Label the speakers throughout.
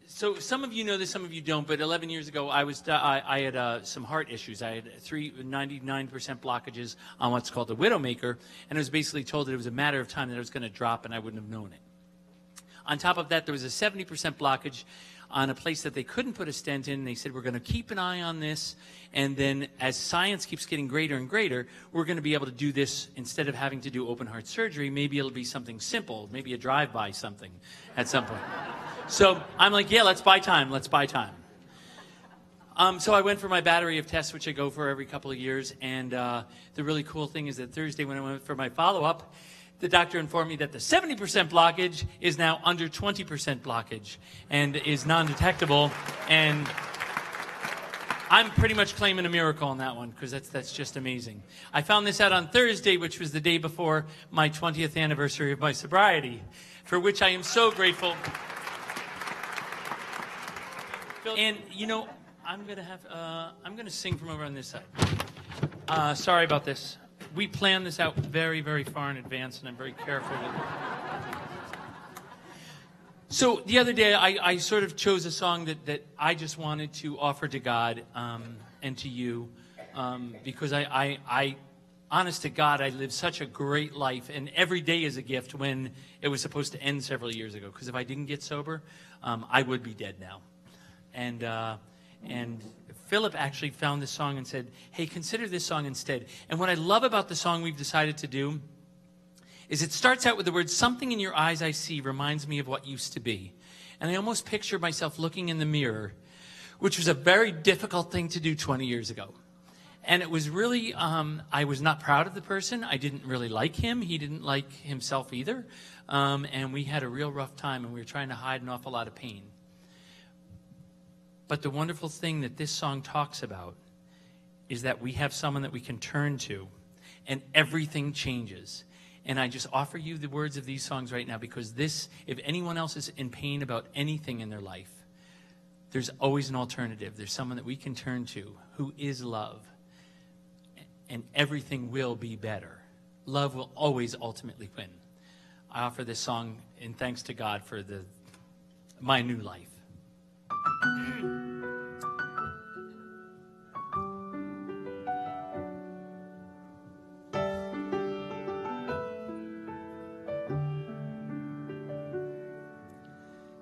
Speaker 1: So some of you know this, some of you don't, but 11 years ago, I had some heart issues. I had 99% blockages on what's called the widowmaker, and I was basically told that it was a matter of time that I was going to drop, and I wouldn't have known it. On top of that, there was a 70% blockage on a place that they couldn't put a stent in. They said, we're going to keep an eye on this, and then as science keeps getting greater and greater, we're going to be able to do this instead of having to do open heart surgery. Maybe it'll be something simple, maybe a drive-by something at some point. So I'm like, yeah, let's buy time. Let's buy time. So I went for my battery of tests, which I go for every couple of years. And the really cool thing is that Thursday when I went for my follow-up, the doctor informed me that the 70% blockage is now under 20% blockage and is non-detectable. And I'm pretty much claiming a miracle on that one because that's just amazing. I found this out on Thursday, which was the day before my 20th anniversary of my sobriety, for which I am so grateful. And you know, I'm gonna sing from over on this side. Sorry about this. We planned this out very, very far in advance, and I'm very careful with it. So the other day, I sort of chose a song that I just wanted to offer to God and to you, because I honest to God, I lived such a great life, and every day is a gift when it was supposed to end several years ago. Because if I didn't get sober, I would be dead now. And Philip actually found this song and said, hey, consider this song instead. And what I love about the song we've decided to do is it starts out with the words, something in your eyes I see reminds me of what used to be. And I almost picture myself looking in the mirror, which was a very difficult thing to do 20 years ago. And it was really, I was not proud of the person. I didn't really like him. He didn't like himself either. And we had a real rough time, and we were trying to hide an awful lot of pain. But the wonderful thing that this song talks about is that we have someone that we can turn to, and everything changes. And I just offer you the words of these songs right now, because this, if anyone else is in pain about anything in their life, there's always an alternative. There's someone that we can turn to who is love, and everything will be better. Love will always ultimately win. I offer this song in thanks to God for my new life.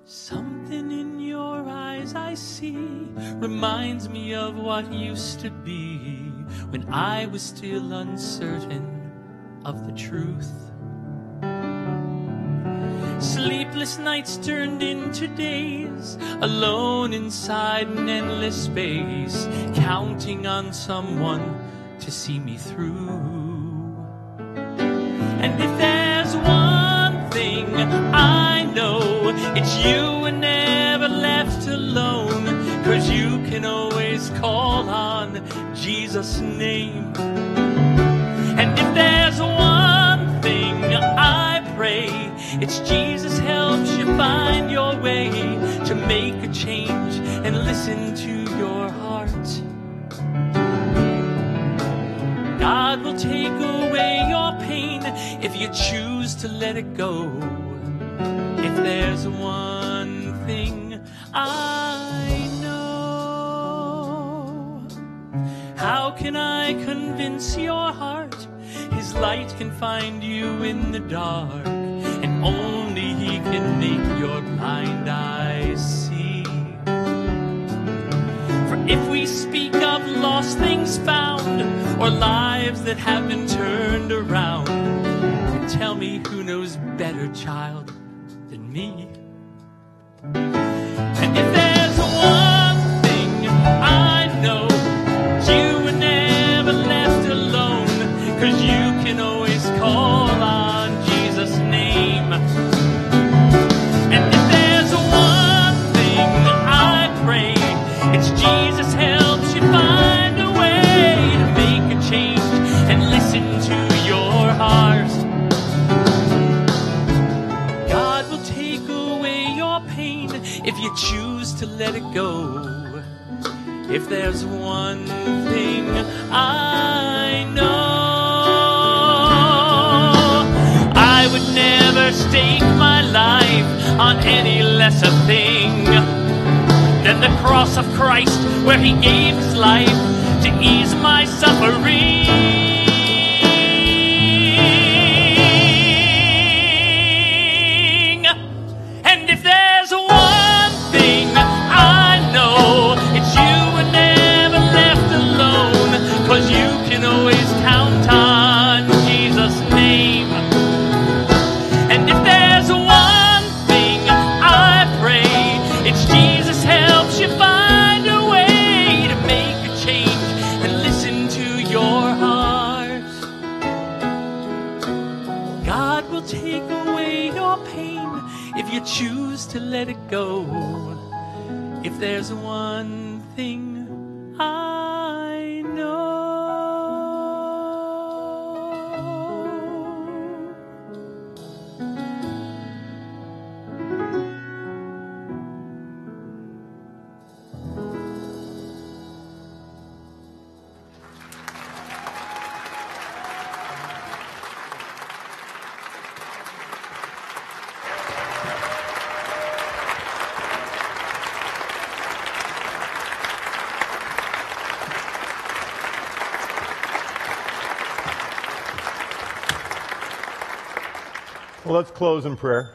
Speaker 1: Something in your eyes I see reminds me of what used to be when I was still uncertain of the truth. Sleepless nights turned into days, alone inside an endless space, counting on someone to see me through. And if there's one thing I know, it's you were never left alone, 'cause you can always call on Jesus' name. And if there's one thing I pray, it's Jesus helps you find your way to make a change and listen to your heart. God will take away your pain if you choose to let it go. If there's one thing I know, how can I convince your heart? His light can find you in the dark, and only He can make your blind eyes see. For if we speak of lost things found, or lives that have been turned around, tell me who knows better, child, than me. And if there's one thing I know, you were never left alone, 'cause you can always call on Jesus' name. And if there's one thing I pray, it's Jesus helps you find a way to make a change and listen to your heart. God will take away your pain if you choose to let it go. If there's one thing I know, I would never stake my life on any lesser thing. the cross of Christ, where he gave his life to ease my suffering. And if there's one thing I know, it's you were never left alone, 'cause you can always count on Jesus' name. And if there's one thing I pray, it's Jesus helps you find a way to make a change and listen to your heart. God will take away your pain if you choose to let it go. If there's one thing I know.
Speaker 2: Well, let's close in prayer.